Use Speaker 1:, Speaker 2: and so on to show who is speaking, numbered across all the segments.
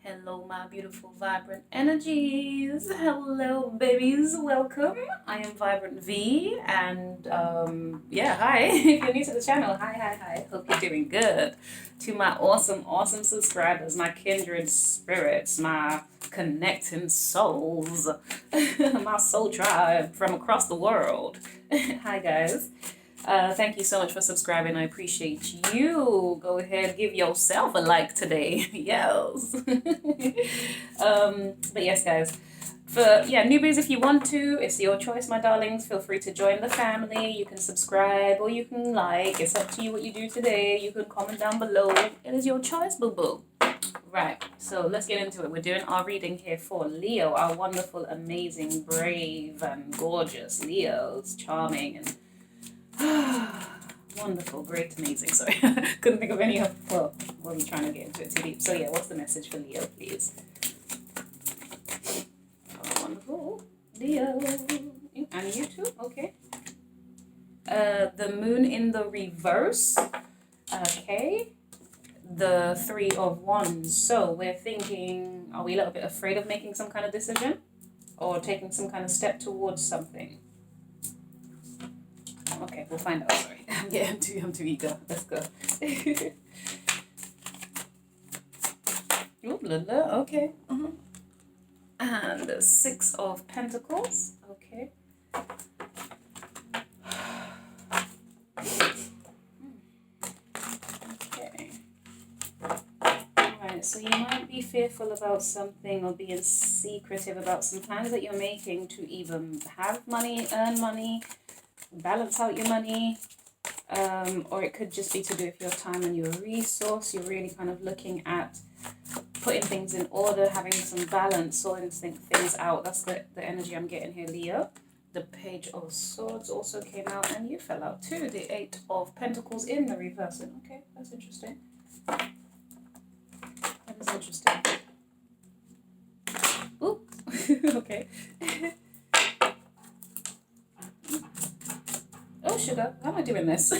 Speaker 1: Hello, my beautiful, vibrant energies. Hello, babies. Welcome. I am Vibrant V, and yeah, hi. If you're new to the channel, hi. Hope you're doing good. To my awesome subscribers, my kindred spirits, my connecting souls, my soul tribe from across the world. Hi, guys. Thank you so much for subscribing. I appreciate you. Go ahead, give yourself a like today. Yes. But yes, guys. For newbies, if you want to, it's your choice, my darlings. Feel free to join the family. You can subscribe or you can like. It's up to you what you do today. You can comment down below. It is your choice, boo boo. Right, so let's get into it. We're doing our reading here for Leo, our wonderful, amazing, brave, and gorgeous Leos, charming and wonderful, great, amazing. Sorry, couldn't think of any of, well, wasn't trying to get into it too deep. So yeah, what's the message for Leo, please? Oh, wonderful. Leo. And you too? Okay. The moon in the reverse. Okay. The 3 of Wands. So we're thinking, are we a little bit afraid of making some kind of decision? Or taking some kind of step towards something? Okay, we'll find out. Sorry, I'm too eager. Let's go. Ooh, okay. And the 6 of Pentacles. Okay. Okay. Alright, so you might be fearful about something or being secretive about some plans that you're making to even have money, earn money, balance out your money, or it could just be to do with your time and your resource. You're really kind of looking at putting things in order, having some balance, sorting things out. That's the energy I'm getting here, Leo. The Page of Swords also came out, and you fell out too. The 8 of Pentacles in the reverse. Okay, that's interesting. That is interesting. Ooh, okay. Oh, sugar, how am I doing this?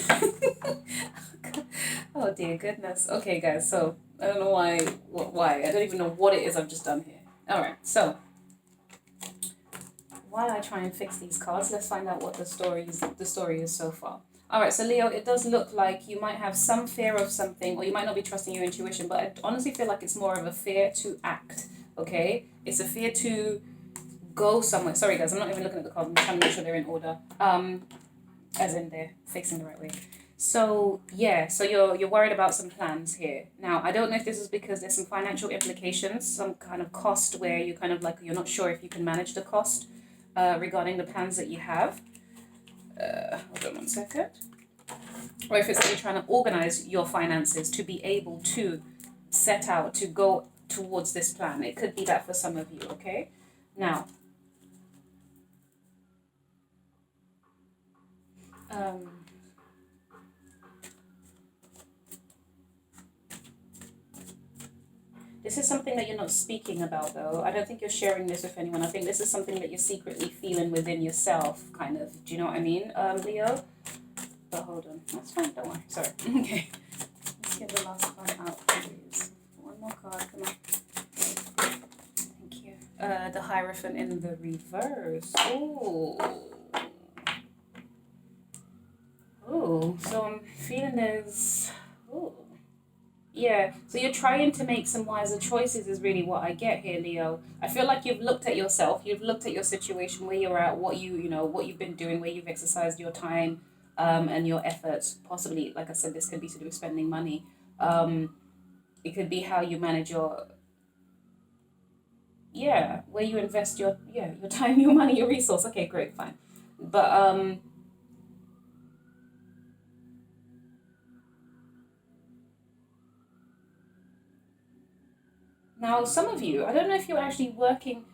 Speaker 1: Oh, dear goodness. Okay, guys, so I don't know why. I don't even know what it is I've just done here. All right, so while I try and fix these cards, let's find out what the story is so far. All right, so Leo, it does look like you might have some fear of something, or you might not be trusting your intuition, but I honestly feel like it's more of a fear to act, okay? It's a fear to go somewhere. Sorry, guys, I'm not even looking at the cards. I'm trying to make sure they're in order. As in they're facing the right way. So yeah, so you're worried about some plans here. Now, I don't know if this is because there's some financial implications, some kind of cost where you kind of like, you're not sure if you can manage the cost regarding the plans that you have. Hold on one second. Or if it's that you're trying to organize your finances to be able to set out to go towards this plan. It could be that for some of you, okay? Now, this is something that you're not speaking about, though. I don't think you're sharing this with anyone. I think this is something that you're secretly feeling within yourself, kind of. Do you know what I mean, Leo? But hold on. That's fine. Don't worry. Sorry. Okay. Let's get the last card out, please. One more card. Come on. Thank you. The Hierophant in the reverse. Ooh. Oh, so I'm feeling there's, oh, yeah. So you're trying to make some wiser choices is really what I get here, Leo. I feel like you've looked at yourself, you've looked at your situation, where you're at, what what you've been doing, where you've exercised your time, and your efforts. Possibly, like I said, this could be to do with spending money. It could be how you manage your, where you invest your time, your money, your resource. Okay, great, fine. But now, some of you, I don't know if you're actually working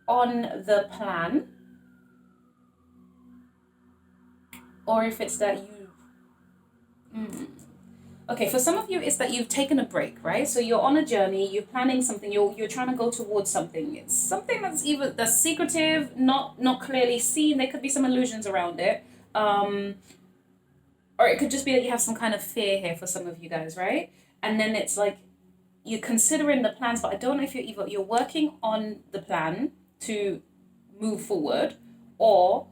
Speaker 1: on the plan or if it's that okay, for some of you, it's that you've taken a break, right? So you're on a journey, you're planning something, you're trying to go towards something. It's something that's secretive, not clearly seen. There could be some illusions around it. Or it could just be that you have some kind of fear here for some of you guys, right? And then it's like you're considering the plans, but I don't know if you're working on the plan to move forward, or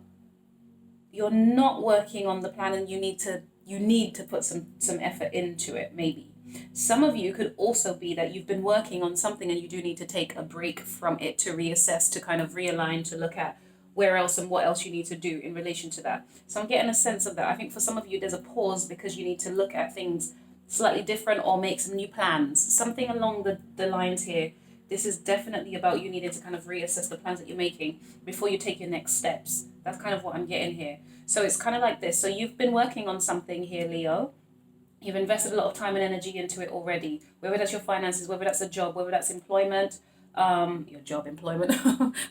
Speaker 1: you're not working on the plan and you need to put some effort into it. Maybe some of you could also be that you've been working on something and you do need to take a break from it to reassess, to kind of realign, to look at where else and what else you need to do in relation to that. So I'm getting a sense of that. I think for some of you there's a pause because you need to look at things slightly different or make some new plans, something along the lines here. This is definitely about you needing to kind of reassess the plans that you're making before you take your next steps. That's kind of what I'm getting here. So it's kind of like this. So you've been working on something here, Leo. You've invested a lot of time and energy into it already, whether that's your finances, whether that's a job, whether that's employment, your job, employment,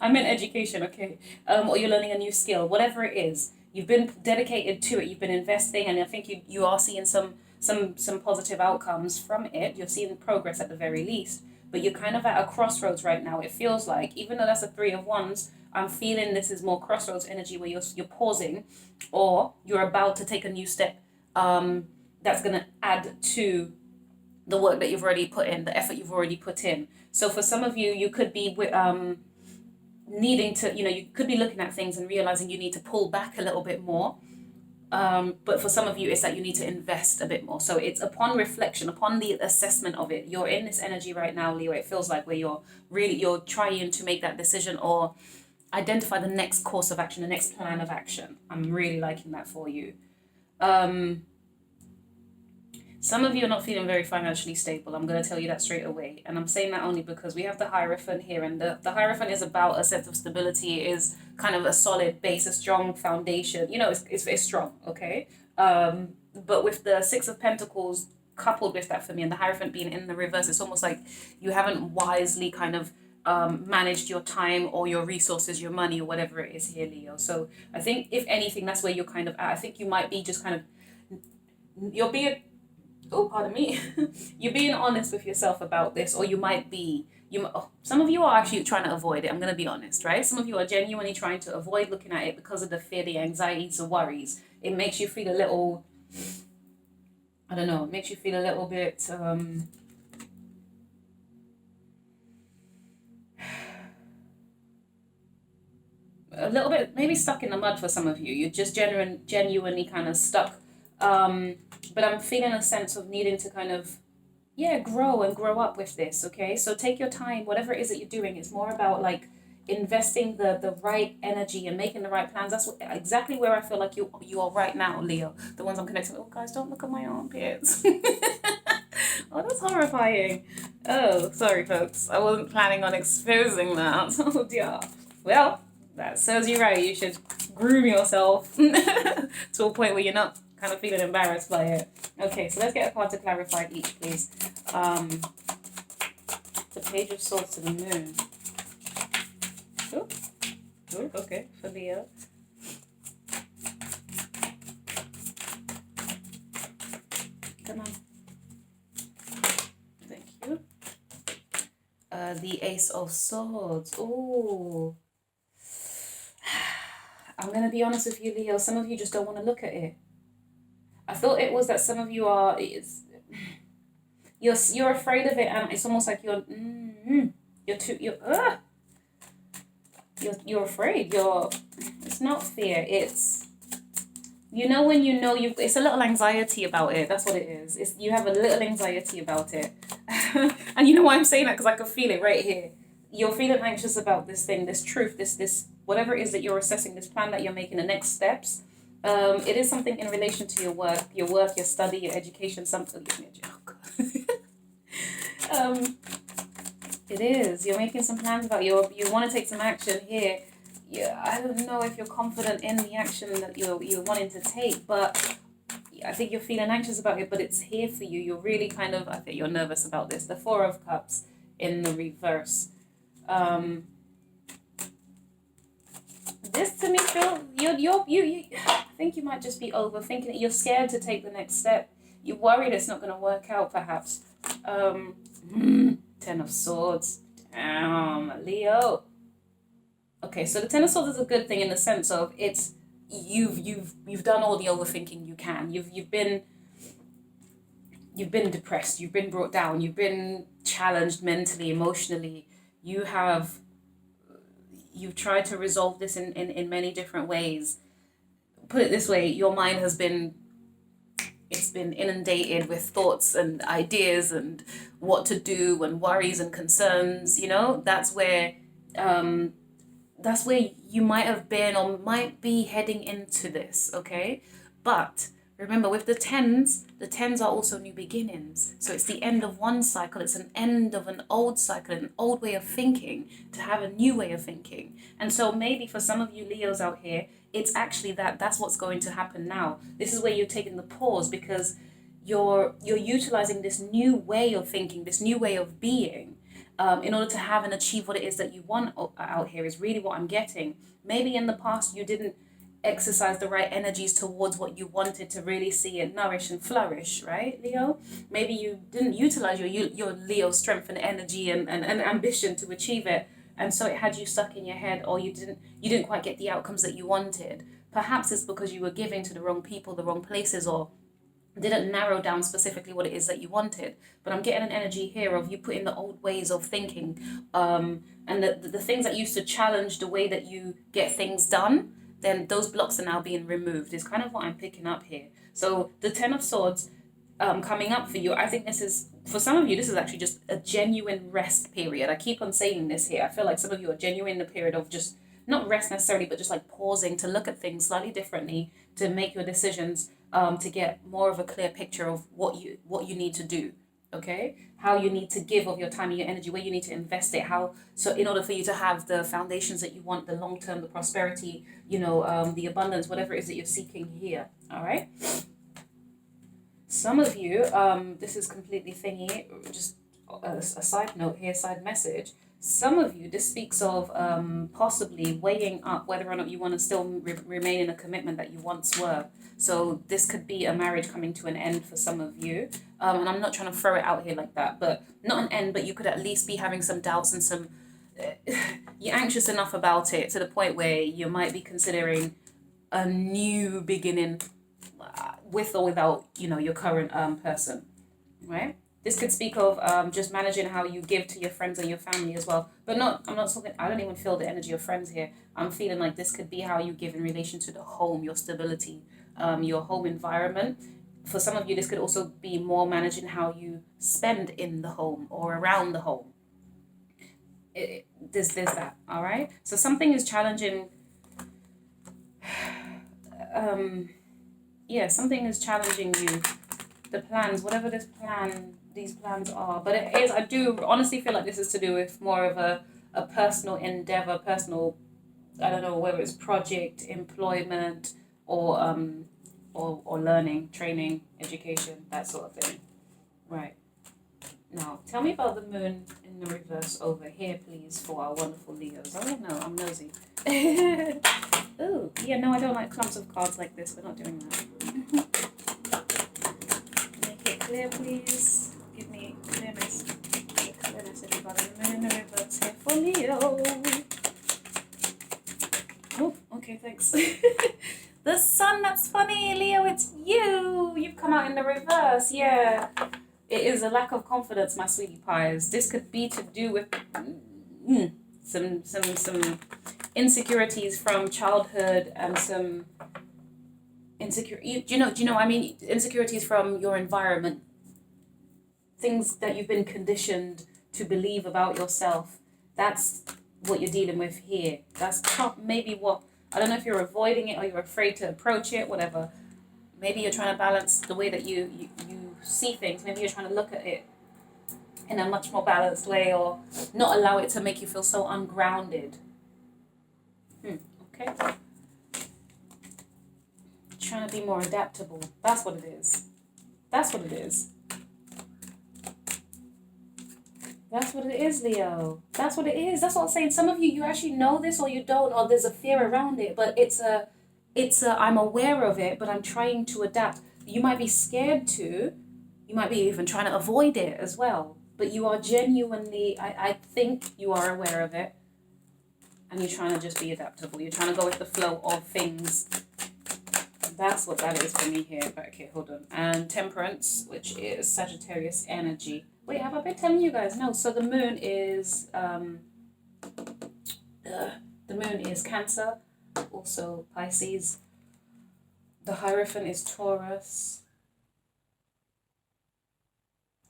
Speaker 1: I meant education, okay, or you're learning a new skill, whatever it is, you've been dedicated to it, you've been investing, and I think you are seeing some positive outcomes from it. You're seeing progress at the very least, but you're kind of at a crossroads right now. It feels like, even though that's a 3 of Wands, I'm feeling this is more crossroads energy where you're pausing, or you're about to take a new step that's going to add to the work that you've already put in, the effort you've already put in. So for some of you, you could be needing to, you could be looking at things and realizing you need to pull back a little bit more. But for some of you, it's that you need to invest a bit more. So it's upon reflection, upon the assessment of it. You're in this energy right now, Leo. It feels like where you're trying to make that decision or identify the next course of action, the next plan of action. I'm really liking that for you. Some of you are not feeling very financially stable. I'm going to tell you that straight away. And I'm saying that only because we have the Hierophant here. And the Hierophant is about a sense of stability. It is kind of a solid base, a strong foundation. It's strong, okay? But with the Six of Pentacles coupled with that for me, and the Hierophant being in the reverse, it's almost like you haven't wisely kind of managed your time or your resources, your money, or whatever it is here, Leo. So I think, if anything, that's where you're kind of at. I think you might be just kind of... pardon me. You're being honest with yourself about this, or you might be, some of you are actually trying to avoid it. I'm going to be honest, right? Some of you are genuinely trying to avoid looking at it because of the fear, the anxieties, the worries. It makes you feel a little, I don't know, it makes you feel a little bit, maybe stuck in the mud for some of you. You're just genuinely kind of stuck. But I'm feeling a sense of needing to kind of, grow and grow up with this, okay? So take your time, whatever it is that you're doing. It's more about like investing the right energy and making the right plans. That's exactly where I feel like you are right now, Leo. The ones I'm connecting with. Oh, guys, don't look at my armpits. Oh, that's horrifying. Oh, sorry, folks. I wasn't planning on exposing that. Oh, dear. Well, that serves you right. You should groom yourself to a point where you're not kind of feeling embarrassed by it. Okay, so let's get a card to clarify each, please. The Page of Swords to the Moon. Oh, okay, for Leo. Come on. Thank you. The Ace of Swords. Oh. I'm going to be honest with you, Leo. Some of you just don't want to look at it. I thought it was that some of you are, you're afraid of it, and it's almost like you're afraid. It's not fear. It's, when it's a little anxiety about it. That's what it is. You have a little anxiety about it. And you know why I'm saying that? Because I can feel it right here. You're feeling anxious about this thing, this truth, this whatever it is that you're assessing, this plan that you're making, the next steps. It is something in relation to your work, your study, your education, something. It is. You're making some plans about you want to take some action here. Yeah, I don't know if you're confident in the action that you're wanting to take, but I think you're feeling anxious about it, but it's here for you. You're really I think you're nervous about this. The Four of Cups in the reverse. This to me feels I think you might just be overthinking it. You're scared to take the next step. You're worried it's not going to work out, perhaps. Ten of Swords. Damn, Leo. Okay, so the Ten of Swords is a good thing in the sense of it's you've done all the overthinking you can. You've been you've been depressed, you've been brought down, you've been challenged mentally, emotionally, you've tried to resolve this in many different ways. Put it this way, your mind has been, it's been inundated with thoughts and ideas and what to do and worries and concerns, you know. That's where you might have been or might be heading into this, okay? But remember, with the tens are also new beginnings. So it's the end of one cycle, it's an end of an old cycle, an old way of thinking, to have a new way of thinking. And so maybe for some of you Leos out here, it's actually that's what's going to happen now. This is where you're taking the pause, because you're utilizing this new way of thinking, this new way of being, in order to have and achieve what it is that you want out here, is really what I'm getting. Maybe in the past you didn't exercise the right energies towards what you wanted to really see it nourish and flourish, right, Leo? Maybe you didn't utilize your Leo strength and energy and ambition to achieve it, and so it had you stuck in your head, or you didn't quite get the outcomes that you wanted. Perhaps it's because you were giving to the wrong people, the wrong places, or didn't narrow down specifically what it is that you wanted. But I'm getting an energy here of you putting the old ways of thinking, and the things that used to challenge the way that you get things done, then those blocks are now being removed, is kind of what I'm picking up here. So the Ten of Swords coming up for you, I think this is, for some of you, this is actually just a genuine rest period. I keep on saying this here. I feel like some of you are genuine in the period of just, not rest necessarily, but just like pausing to look at things slightly differently, to make your decisions, to get more of a clear picture of what you need to do, okay? How you need to give of your time and your energy, where you need to invest it, so in order for you to have the foundations that you want, the long term, the prosperity, the abundance, whatever it is that you're seeking here, all right? Some of you, this is completely thingy, just a side note here, side message. Some of you, this speaks of possibly weighing up whether or not you want to still remain in a commitment that you once were. So this could be a marriage coming to an end for some of you. And I'm not trying to throw it out here like that, but not an end, but you could at least be having some doubts and some, you're anxious enough about it to the point where you might be considering a new beginning with or without, your current person, right? This could speak of just managing how you give to your friends and your family as well. But I'm not talking, I don't even feel the energy of friends here. I'm feeling like this could be how you give in relation to the home, your stability, your home environment. For some of you, this could also be more managing how you spend in the home or around the home. There's that, all right? So something is challenging. Something is challenging you. The plans, whatever these plans are. But it is, I do honestly feel like this is to do with more of a personal endeavor, personal, I don't know, whether it's project, employment, or learning, training, education, that sort of thing. Right. Now, tell me about the moon in the reverse over here, please, for our wonderful Leos. I don't know, I'm nosy. Oh, yeah, no, I don't like clumps of cards like this. We're not doing that. Make it clear, please. Give me clearness. Clearness, everybody. The moon in the reverse here for Leo. Oh, okay, thanks. The sun, that's funny, Leo, it's you. You've come out in the reverse, yeah. It is a lack of confidence, my sweetie pies. This could be to do with some insecurities from childhood and some insecurities from your environment. Things that you've been conditioned to believe about yourself. That's what you're dealing with here. That's maybe what, I don't know if you're avoiding it or you're afraid to approach it, whatever. Maybe you're trying to balance the way that you see things. Maybe you're trying to look at it in a much more balanced way, or not allow it to make you feel so ungrounded. Okay. Trying to be more adaptable. That's what it is. That's what it is. That's what it is, Leo. That's what it is. That's what I'm saying. Some of you actually know this or you don't, or there's a fear around it, but it's a I'm aware of it, but I'm trying to adapt. You might be scared to, you might be even trying to avoid it as well, but you are genuinely, I think you are aware of it, and you're trying to just be adaptable. You're trying to go with the flow of things. That's what that is for me here. But okay, hold on. And Temperance, which is Sagittarius energy. Wait, have I been telling you guys? No. So the moon is Cancer, also Pisces. The Hierophant is Taurus.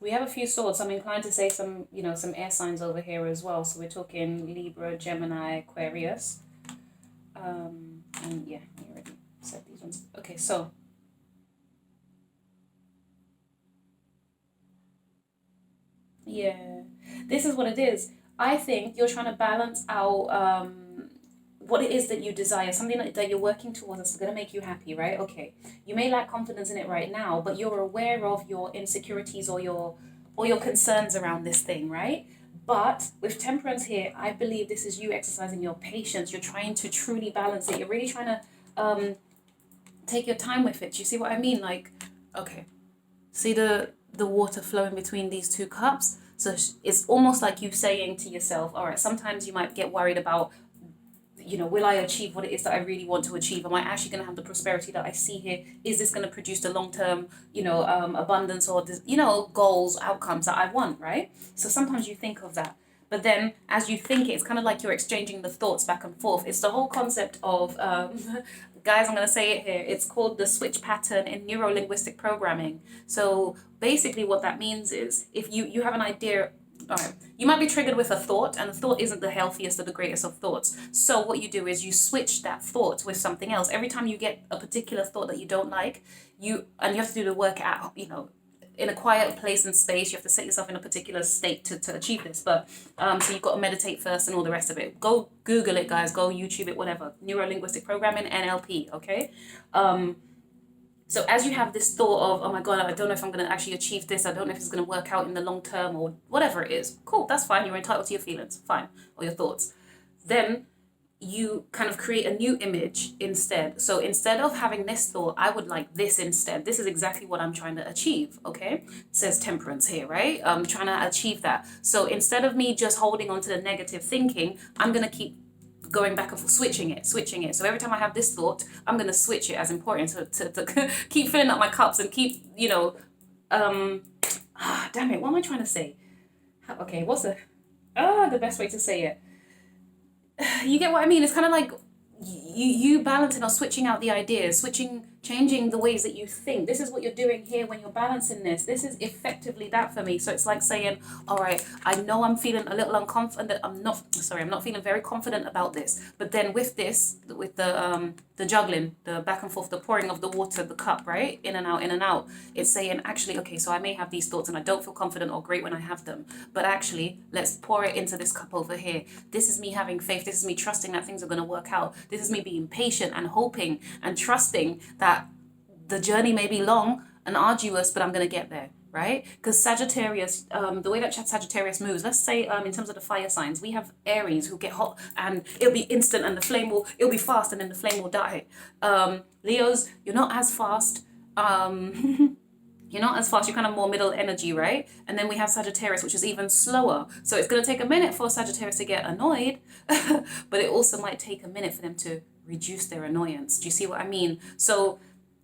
Speaker 1: We have a few swords. I'm inclined to say some, some air signs over here as well. So we're talking Libra, Gemini, Aquarius. And yeah, I already said these ones. Okay, so yeah, this is what it is. I think you're trying to balance out what it is that you desire, something that you're working towards that's going to make you happy, right? Okay, you may lack confidence in it right now, but you're aware of your insecurities or your concerns around this thing, right? But with Temperance here, I believe this is you exercising your patience. You're trying to truly balance it. You're really trying to take your time with it. Do you see what I mean? Like, okay, see the water flowing between these two cups? So it's almost like you saying to yourself, all right, sometimes you might get worried about, will I achieve what it is that I really want to achieve? Am I actually going to have the prosperity that I see here? Is this going to produce the long-term, abundance or, goals, outcomes that I want, right? So sometimes you think of that. But then as you think it's kind of like you're exchanging the thoughts back and forth. It's the whole concept of, guys, I'm going to say it here. It's called the switch pattern in Neuro-Linguistic programming. So basically what that means is if you have an idea. All right. You might be triggered with a thought, and the thought isn't the healthiest or the greatest of thoughts. So what you do is you switch that thought with something else. Every time you get a particular thought that you don't like, you have to do the work at, in a quiet place and space. You have to set yourself in a particular state to achieve this. But so you've got to meditate first and all the rest of it. Go Google it, guys. Go YouTube it, whatever. Neuro-linguistic programming, NLP, okay? So as you have this thought of, oh my God, I don't know if I'm going to actually achieve this. I don't know if it's going to work out in the long term or whatever it is. Cool, that's fine. You're entitled to your feelings, fine, or your thoughts. Then you kind of create a new image instead. So instead of having this thought, I would like this instead. This is exactly what I'm trying to achieve, okay? It says Temperance here, right? I'm trying to achieve that. So instead of me just holding on to the negative thinking, I'm going to keep going back and forth, switching it. So every time I have this thought, I'm going to switch it as important to keep filling up my cups and keep, damn it, what am I trying to say? Okay, what's the best way to say it? You get what I mean? It's kind of like you balancing or switching out the ideas, changing the ways that you think. This is what you're doing here when you're balancing this. This is effectively that for me. So it's like saying, all right, I know I'm feeling a little unconfident. I'm not feeling very confident about this. But then with this, with the juggling, the back and forth, the pouring of the water, the cup, right? In and out. It's saying, actually, okay, so I may have these thoughts and I don't feel confident or great when I have them. But actually, let's pour it into this cup over here. This is me having faith. This is me trusting that things are going to work out. This is me being patient and hoping and trusting that the journey may be long and arduous, but I'm going to get there, right? Because Sagittarius, the way that Sagittarius moves, let's say in terms of the fire signs, we have Aries who get hot and it'll be instant and it'll be fast and then the flame will die. Leos, you're not as fast. You're not as fast, you're kind of more middle energy, right? And then we have Sagittarius, which is even slower. So it's going to take a minute for Sagittarius to get annoyed, but it also might take a minute for them to reduce their annoyance. Do you see what I mean? So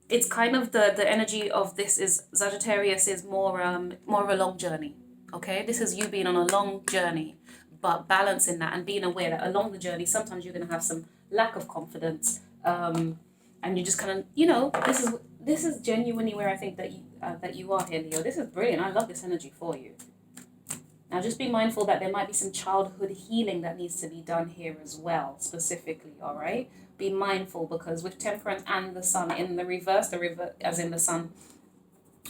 Speaker 1: it's kind of the energy of this is Sagittarius is more of a long journey, okay? This is you being on a long journey, but balancing that and being aware that along the journey, sometimes you're going to have some lack of confidence, and you just kind of, this is genuinely where I think that you are here, Leo. This is brilliant. I love this energy for you. Now, just be mindful that there might be some childhood healing that needs to be done here as well, specifically, all right? Be mindful because with Temperance and the Sun in the reverse as in the Sun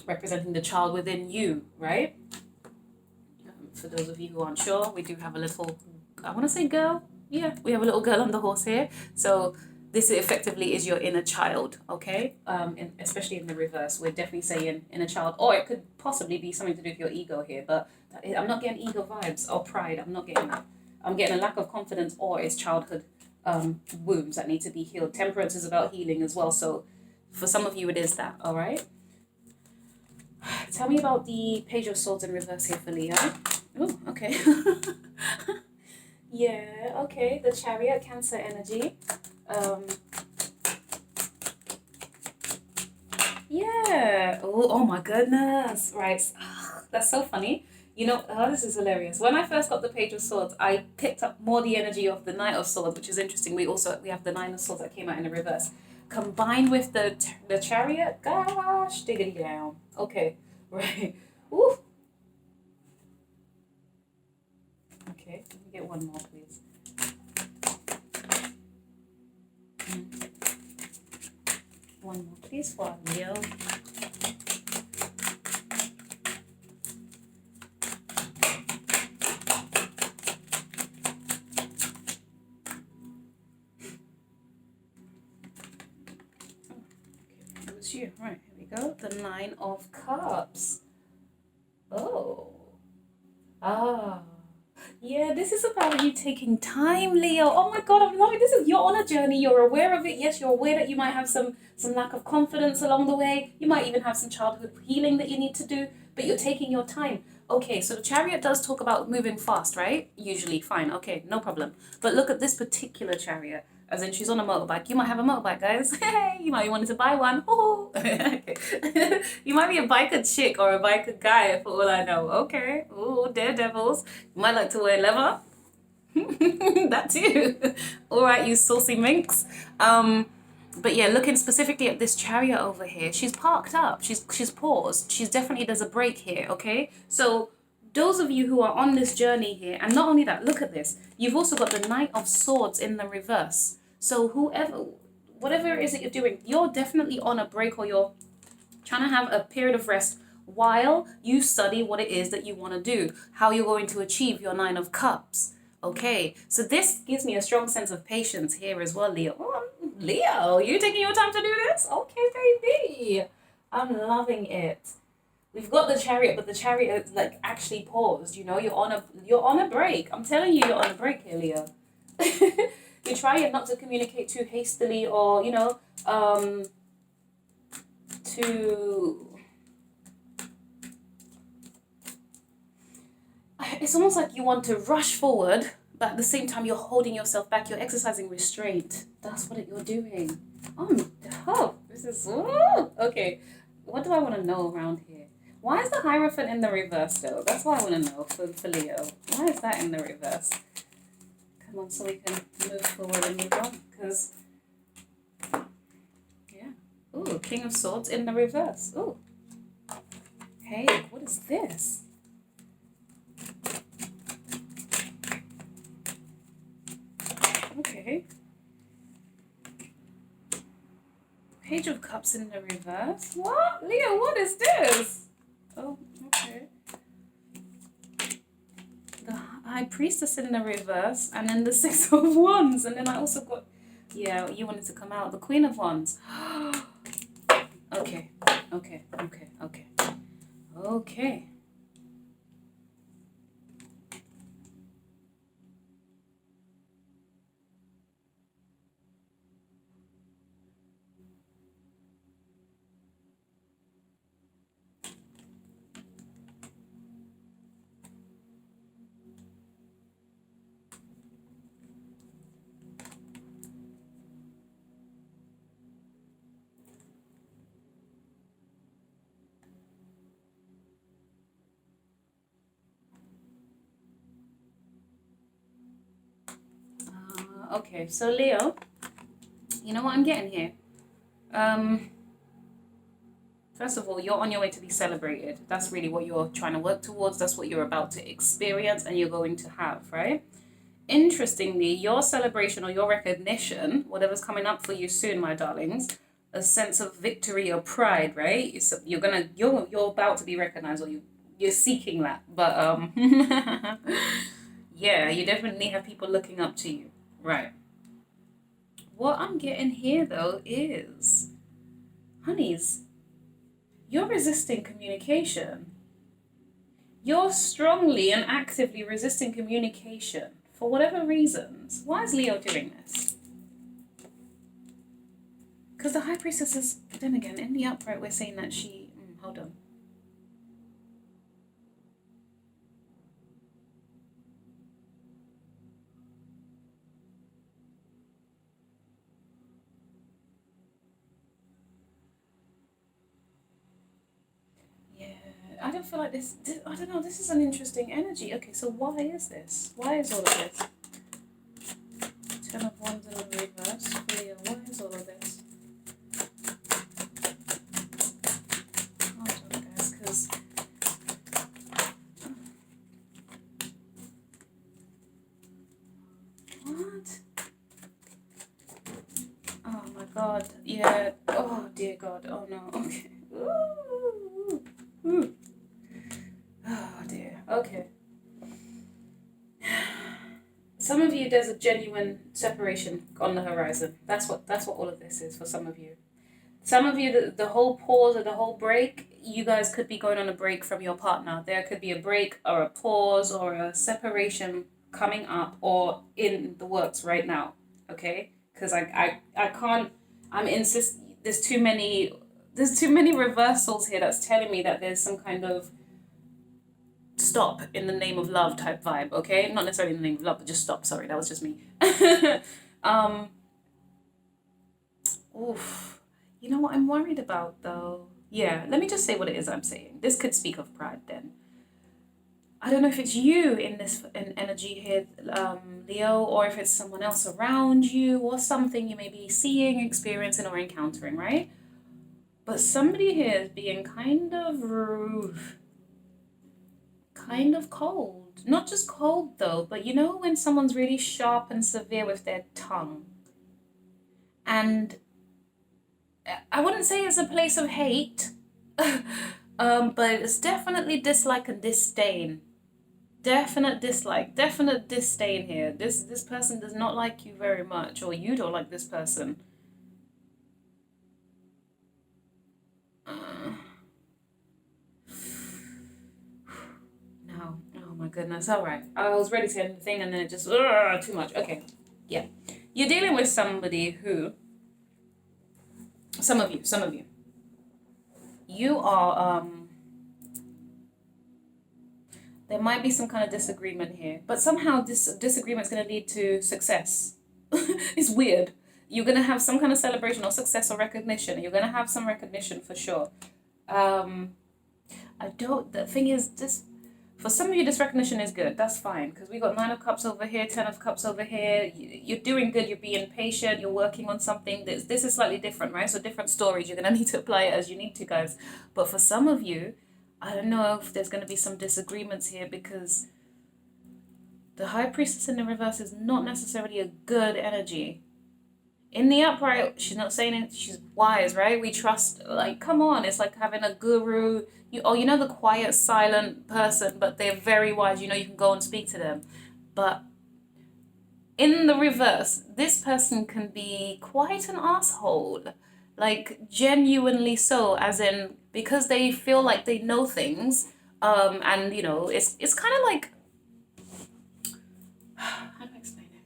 Speaker 1: representing the child within you, right? For those of you who aren't sure, we do have a little, I want to say girl. Yeah, we have a little girl on the horse here. So this effectively is your inner child, okay? Especially in the reverse, we're definitely saying inner child, or it could possibly be something to do with your ego here, but I'm not getting ego vibes or pride. I'm not getting that. I'm getting a lack of confidence or it's childhood wounds that need to be healed. Temperance is about healing as well, so for some of you it is that, all right? Tell me about the Page of Swords in reverse here for Leo. Oh, okay. Yeah, okay, the Chariot, Cancer energy. Yeah. Oh my goodness. Right. That's so funny. You know, oh, this is hilarious. When I first got the Page of Swords, I picked up more the energy of the Knight of Swords, which is interesting. We have the Nine of Swords that came out in the reverse, combined with the Chariot. Gosh, diggity down. Okay, right. Ooh. Okay, let me get one more, please. One more, please, for Leo. You. Right, here we go. The Nine of Cups. Oh. Ah. Yeah, this is about you taking time, Leo. Oh my God, I'm loving this. You're on a journey. You're aware of it. Yes, you're aware that you might have some lack of confidence along the way. You might even have some childhood healing that you need to do, but you're taking your time. Okay, so the Chariot does talk about moving fast, right? Usually, fine. Okay, no problem. But look at this particular Chariot. As in, she's on a motorbike. You might have a motorbike, guys. Hey, you might be wanting to buy one. Oh, okay. You might be a biker chick or a biker guy, for all I know. Okay. Oh, daredevils. You might like to wear leather. That too. All right, you saucy minx. But yeah, looking specifically at this Chariot over here, she's parked up. She's paused. There's a break here. Okay, so those of you who are on this journey here, and not only that, look at this. You've also got the Knight of Swords in the reverse. So whatever it is that you're doing, you're definitely on a break, or you're trying to have a period of rest while you study what it is that you want to do, how you're going to achieve your Nine of Cups. Okay, so this gives me a strong sense of patience here as well, Leo. Oh, Leo, you taking your time to do this? Okay, baby. I'm loving it. We've got the Chariot, but the Chariot is like actually paused. You know, you're on a break. I'm telling you, you're on a break here, Leo. You're trying not to communicate too hastily, or it's almost like you want to rush forward, but at the same time you're holding yourself back. You're exercising restraint. That's what you're doing. This is okay. What do I want to know around here? Why is the Hierophant in the reverse though? That's what I want to know for Leo. Why is that in the reverse? Come on, so we can move forward and move on. Because, yeah. Ooh, King of Swords in the reverse. Ooh. Hey, what is this? Okay. Page of Cups in the reverse. What? Leo, what is this? Oh, okay. The High Priestess in the reverse, and then the Six of Wands, and then I also got, yeah, you wanted to come out, the Queen of Wands. Okay. Okay, so Leo, you know what I'm getting here? First of all, you're on your way to be celebrated. That's really what you're trying to work towards. That's what you're about to experience and you're going to have, right? Interestingly, your celebration or your recognition, whatever's coming up for you soon, my darlings, a sense of victory or pride, right? You're about to be recognized, or you're seeking that. But yeah, you definitely have people looking up to you. Right. What I'm getting here, though, is, honeys, you're resisting communication. You're strongly and actively resisting communication for whatever reasons. Why is Leo doing this? Because the High Priestess is, then again, in the upright, we're saying that she, hold on. of feel like this, I don't know, this is an interesting energy. Okay, so why is this? Why is all of this? 10 of Wands in reverse. Leo, why is all of this? Hold on, guys, because... What? Oh my god, yeah. Oh dear god, oh no, okay. Ooh. Ooh. Oh dear, okay. Some of you, there's a genuine separation on the horizon. That's what all of this is for some of you. Some of you, the whole pause or the whole break, you guys could be going on a break from your partner. There could be a break or a pause or a separation coming up or in the works right now, okay? Because I can't, there's too many reversals here that's telling me that there's some kind of stop in the name of love type vibe, okay? Not necessarily in the name of love, but just stop. Sorry, that was just me. Oof. You know what I'm worried about though? Yeah, let me just say what it is I'm saying. This could speak of pride then. I don't know if it's you in this energy here, Leo, or if it's someone else around you or something you may be seeing, experiencing, or encountering, right? But somebody here is being kind of cold. Not just cold though, but you know when someone's really sharp and severe with their tongue. And I wouldn't say it's a place of hate, but it's definitely dislike and disdain. Definite dislike, definite disdain here. This person does not like you very much, or you don't like this person. No, oh my goodness, all right. I was ready to end the thing and then it just, too much. Okay, yeah. You're dealing with somebody who, some of you, you are, there might be some kind of disagreement here, but somehow this disagreement is going to lead to success. It's weird. You're going to have some kind of celebration or success or recognition. You're going to have some recognition for sure. The thing is, this, for some of you, this recognition is good. That's fine, because we got 9 of Cups over here, 10 of Cups over here. You're doing good. You're being patient. You're working on something. This is slightly different, right? So different stories. You're going to need to apply it as you need to, guys. But for some of you, I don't know if there's going to be some disagreements here, because the High Priestess in the reverse is not necessarily a good energy. In the upright, she's not saying it, she's wise, right? We trust, like, come on, it's like having a guru. You know the quiet, silent person, but they're very wise. You know, you can go and speak to them. But in the reverse, this person can be quite an asshole. Like, genuinely so, as in, because they feel like they know things, and, you know, it's kind of like, how do I explain it?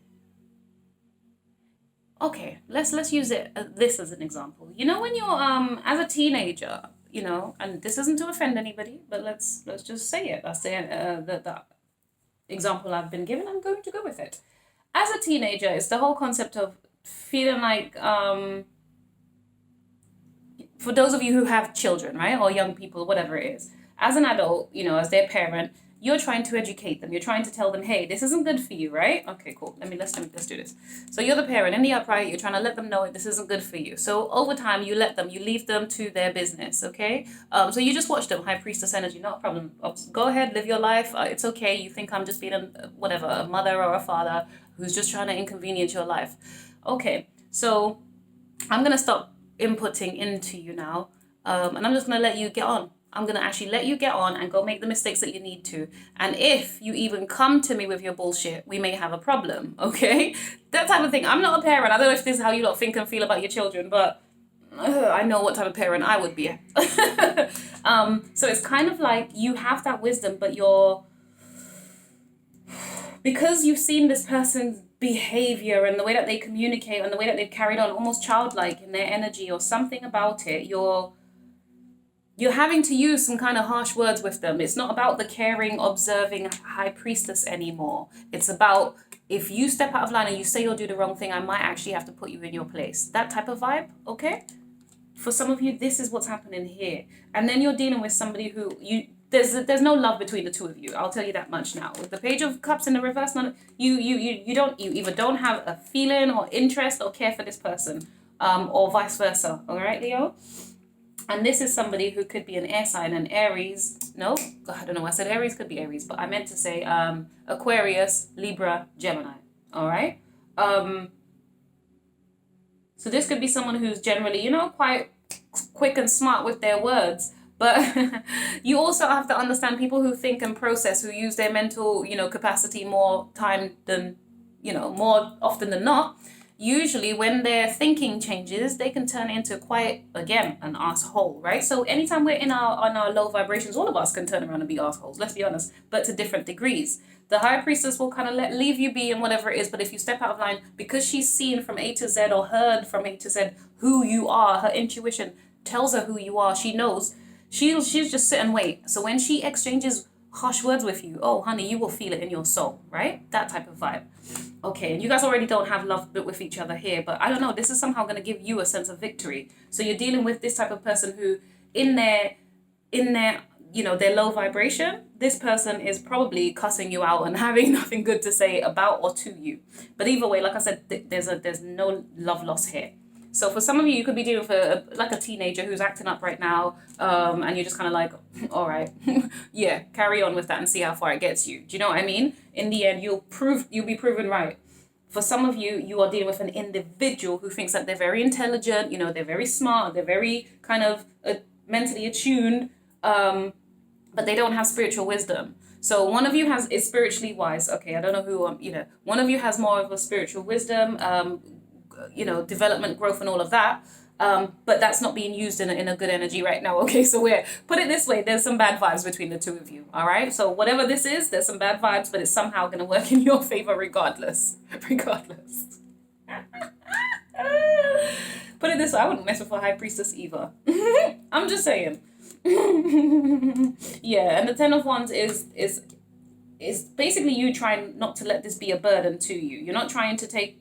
Speaker 1: Okay, let's use this as an example. You know, when you're as a teenager, you know, and this isn't to offend anybody, but let's just say it. That's the example I've been given. I'm going to go with it. As a teenager, it's the whole concept of feeling like for those of you who have children, right, or young people, whatever it is, as an adult, you know, as their parent, you're trying to educate them. You're trying to tell them, hey, this isn't good for you, right? Okay, cool. Let's do this. So you're the parent in the upright. You're trying to let them know this isn't good for you. So over time, you leave them to their business, okay? So you just watch them, High Priestess energy, not a problem. Go ahead, live your life. It's okay. You think I'm just being a mother or a father who's just trying to inconvenience your life. Okay, so I'm going to stop inputting into you now, and I'm just going to let you get on. I'm going to actually let you get on and go make the mistakes that you need to. And if you even come to me with your bullshit, we may have a problem, okay? That type of thing. I'm not a parent. I don't know if this is how you lot think and feel about your children, but I know what type of parent I would be. So it's kind of like you have that wisdom, but because you've seen this person's behavior and the way that they communicate and the way that they've carried on, almost childlike in their energy or something about it, you're having to use some kind of harsh words with them. It's not about the caring, observing High Priestess anymore. It's about, if you step out of line and you say you'll do the wrong thing, I might actually have to put you in your place. That type of vibe, okay? For some of you, this is what's happening here. And then you're dealing with somebody who, there's no love between the two of you. I'll tell you that much now. With the Page of Cups in the reverse, you either don't have a feeling or interest or care for this person, or vice versa. All right, Leo. And this is somebody who could be an air sign, an Aries. No, I don't know why I said Aries, could be Aries, but I meant to say Aquarius, Libra, Gemini. All right. So this could be someone who's generally, quite quick and smart with their words. But you also have to understand people who think and process, who use their mental, capacity more time than, more often than not. Usually when their thinking changes, they can turn into quite, again, an asshole, right? So anytime we're on our low vibrations, all of us can turn around and be assholes, let's be honest, but to different degrees. The High Priestess will kind of leave you be and whatever it is, but if you step out of line, because she's seen from A to Z or heard from A to Z who you are, her intuition tells her who you are, she knows, she'll just sit and wait. So when she exchanges harsh words with you, oh honey, you will feel it in your soul, right? That type of vibe. Okay, and you guys already don't have love with each other here, but I don't know, this is somehow going to give you a sense of victory. So you're dealing with this type of person who in their their low vibration, this person is probably cussing you out and having nothing good to say about or to you. But either way, like I said, there's no love loss here. So for some of you could be dealing with a teenager who's acting up right now, and you're just kind of like, all right, yeah, carry on with that and see how far it gets you. Do you know what I mean? In the end, you'll be proven right. For some of you, you are dealing with an individual who thinks that they're very intelligent, they're very smart, they're very kind of mentally attuned, but they don't have spiritual wisdom. So one of you is spiritually wise. Okay, I don't know who, one of you has more of a spiritual wisdom, development, growth, and all of that. But that's not being used in a good energy right now. Okay, so put it this way, there's some bad vibes between the two of you. All right, so whatever this is, there's some bad vibes, but it's somehow going to work in your favor regardless. Put it this way, I wouldn't mess with a High Priestess either. I'm just saying. Yeah, and the Ten of Wands is basically you trying not to let this be a burden to you. You're not trying to take,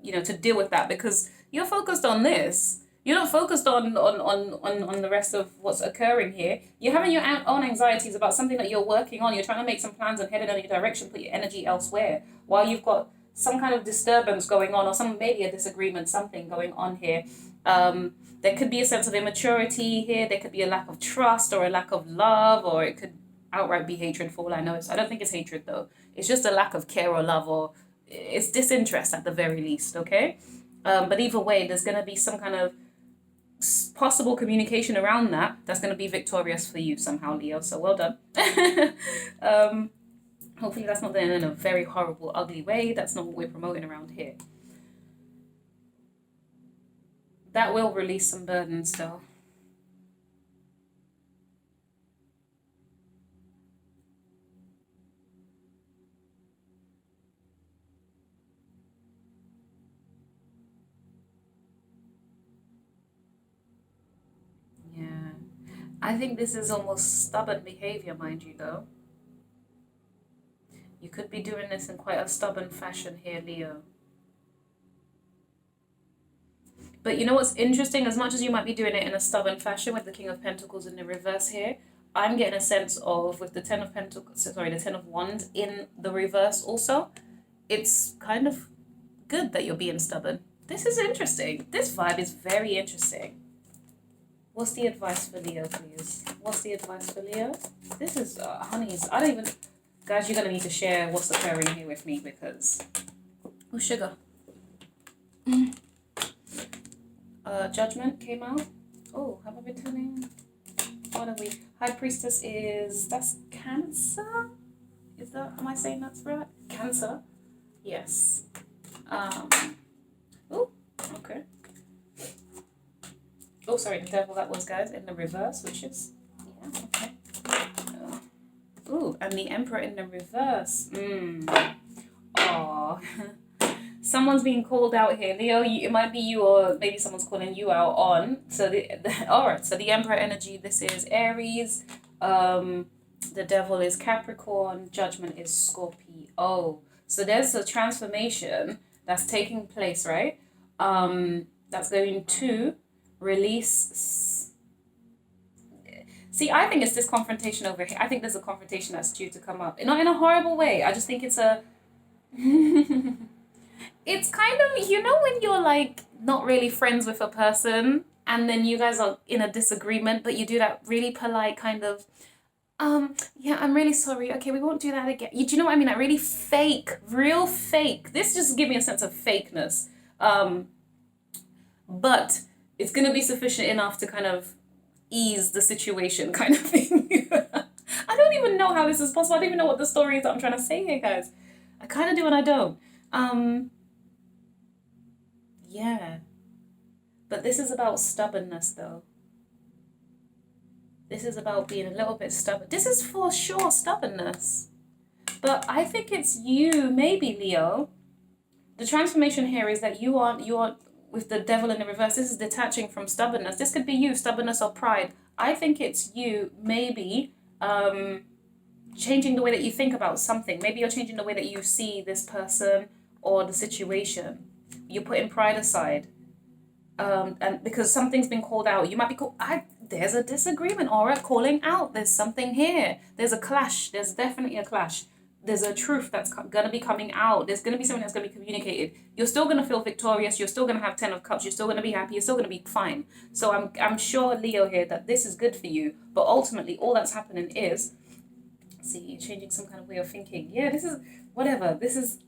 Speaker 1: to deal with that because you're focused on this. You're not focused on the rest of what's occurring here. You're having your own anxieties about something that you're working on. You're trying to make some plans and head in a direction, put your energy elsewhere while you've got some kind of disturbance going on or maybe a disagreement, something going on here. There could be a sense of immaturity here. There could be a lack of trust or a lack of love, or it could outright be hatred for all I know. I don't think it's hatred though. It's just a lack of care or love, or it's disinterest at the very least, okay? But either way, there's going to be some kind of possible communication around that's going to be victorious for you somehow, Leo. So well done. Hopefully that's not done in a very horrible, ugly way. That's not what we're promoting around here. That will release some burdens though. Yeah. I think this is almost stubborn behavior, mind you though. You could be doing this in quite a stubborn fashion here, Leo. But you know what's interesting? As much as you might be doing it in a stubborn fashion with the King of Pentacles in the reverse here, I'm getting a sense of, with the the Ten of Wands in the reverse also, it's kind of good that you're being stubborn. This is interesting. This vibe is very interesting. What's the advice for Leo, please? What's the advice for Leo? This is, honeys, I don't even... Guys, you're going to need to share what's occurring here with me because... Oh, sugar. Judgment came out. Oh, have I been turning? What are we? High Priestess that's Cancer? Am I saying that's right? Cancer? Yes. Oh, okay. Oh, sorry, the Devil that was, guys, in the reverse, which is, yeah, okay. Ooh, and the Emperor in the reverse. Oh. Someone's being called out here, Leo. It might be you, or maybe someone's calling you out on. So all right. So the Emperor energy. This is Aries. The Devil is Capricorn. Judgment is Scorpio. So there's a transformation that's taking place, right? That's going to release. See, I think it's this confrontation over here. I think there's a confrontation that's due to come up. Not in a horrible way. I just think it's a... it's kind of, you know, when you're like not really friends with a person and then you guys are in a disagreement, but you do that really polite kind of, yeah, I'm really sorry. Okay, we won't do that again. Do you know what I mean? Like really fake, real fake. This just gives me a sense of fakeness. But it's going to be sufficient enough to kind of ease the situation kind of thing. I don't even know how this is possible. I don't even know what the story is that I'm trying to say here, guys. I kind of do and I don't. Yeah. But this is about stubbornness, though. This is about being a little bit stubborn. This is for sure stubbornness. But I think it's you, maybe, Leo. The transformation here is that you are with the devil in the reverse. This is detaching from stubbornness. This could be you, stubbornness or pride. I think it's you, maybe, changing the way that you think about something. Maybe you're changing the way that you see this person or the situation. You're putting pride aside. And because something's been called out, you might be called, there's a disagreement, all right, calling out, there's something here, there's a clash, there's definitely a clash, there's a truth that's going to be coming out, there's going to be something that's going to be communicated, you're still going to feel victorious, you're still going to have 10 of cups, you're still going to be happy, you're still going to be fine. So I'm sure, Leo, here, that this is good for you, but ultimately all that's happening is, see, you're changing some kind of way of thinking. Yeah, this is, whatever, this is,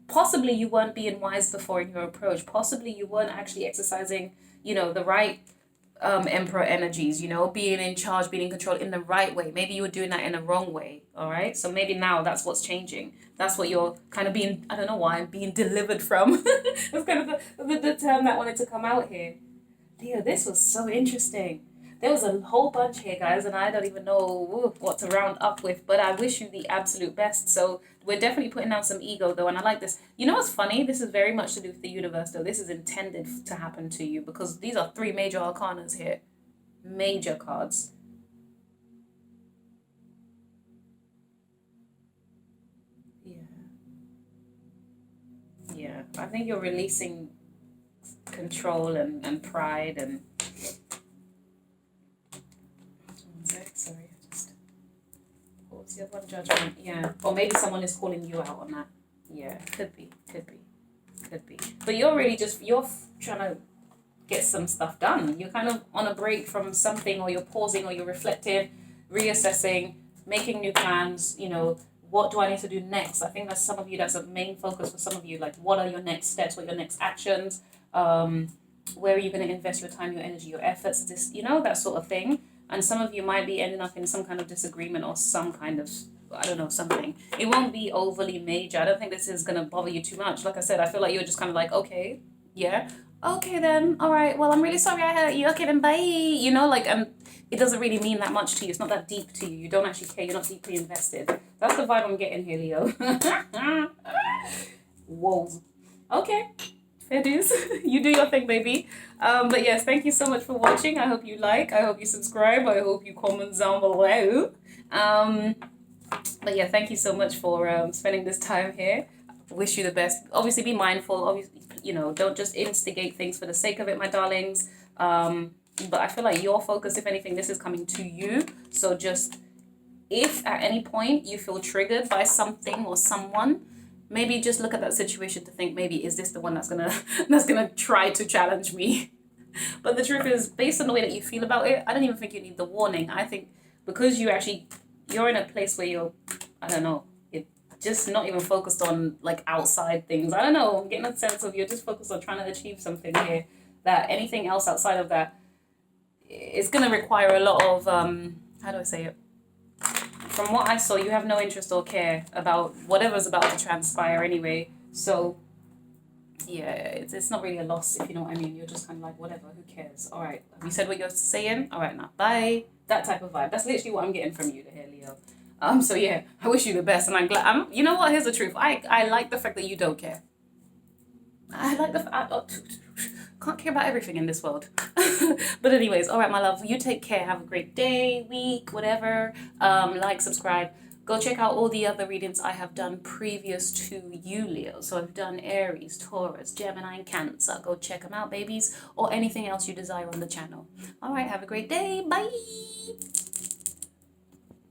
Speaker 1: possibly you weren't being wise before in your approach. Possibly you weren't actually exercising, you know, the right emperor energies, you know, being in charge, being in control in the right way. Maybe you were doing that in the wrong way, all right? So maybe now that's what's changing. That's what you're kind of being, I don't know why, being delivered from. That's kind of the term that wanted to come out here. Leo, this was so interesting. There was a whole bunch here, guys, and I don't even know what to round up with, but I wish you the absolute best. So we're definitely putting down some ego, though, and I like this. You know what's funny? This is very much to do with the universe, though. This is intended to happen to you because these are 3 major arcanas here. Major cards. Yeah. Yeah. I think you're releasing control and pride and... Sorry, just... What was the other one? Judgment. Yeah. Or maybe someone is calling you out on that. Yeah, could be. But you're really just, trying to get some stuff done. You're kind of on a break from something, or you're pausing, or you're reflecting, reassessing, making new plans, you know, what do I need to do next? I think that's some of you, that's a main focus for some of you. Like, what are your next steps? What are your next actions? Where are you going to invest your time, your energy, your efforts? This, you know, that sort of thing. And some of you might be ending up in some kind of disagreement or some kind of, I don't know, something. It won't be overly major. I don't think this is going to bother you too much. Like I said, I feel like you're just kind of like, okay, yeah. Okay then, all right, well, I'm really sorry I hurt you. Okay then, bye. You know, like, it doesn't really mean that much to you. It's not that deep to you. You don't actually care. You're not deeply invested. That's the vibe I'm getting here, Leo. Whoa. Okay. Fair dues. You do your thing, baby. But yes, thank you so much for watching. I hope you like. I hope you subscribe. I hope you comment down below. But yeah, thank you so much for spending this time here. Wish you the best. Obviously, be mindful. Obviously, you know, don't just instigate things for the sake of it, my darlings. But I feel like your focus, if anything, this is coming to you. So just, if at any point you feel triggered by something or someone, maybe just look at that situation to think, maybe, is this the one that's gonna try to challenge me? But the truth is, based on the way that you feel about it, I don't even think you need the warning. I think because you're in a place where you're, I don't know, you're just not even focused on like outside things. I don't know, I'm getting a sense of you're just focused on trying to achieve something here, that anything else outside of that is gonna require a lot of, how do I say it? From what I saw, you have no interest or care about whatever's about to transpire anyway. So, yeah, it's not really a loss, if you know what I mean. You're just kind of like, whatever, who cares? All right, have you said what you're saying? All right, now, bye. That type of vibe. That's literally what I'm getting from you here, Leo. So yeah, I wish you the best, and I'm glad. You know what? Here's the truth. I like the fact that you don't care. I like the fact. Can't care about everything in this world. But anyways, all right, my love, you take care. Have a great day, week, whatever. Like, subscribe. Go check out all the other readings I have done previous to you, Leo. So I've done Aries, Taurus, Gemini, and Cancer. Go check them out, babies, or anything else you desire on the channel. All right, have a great day. Bye.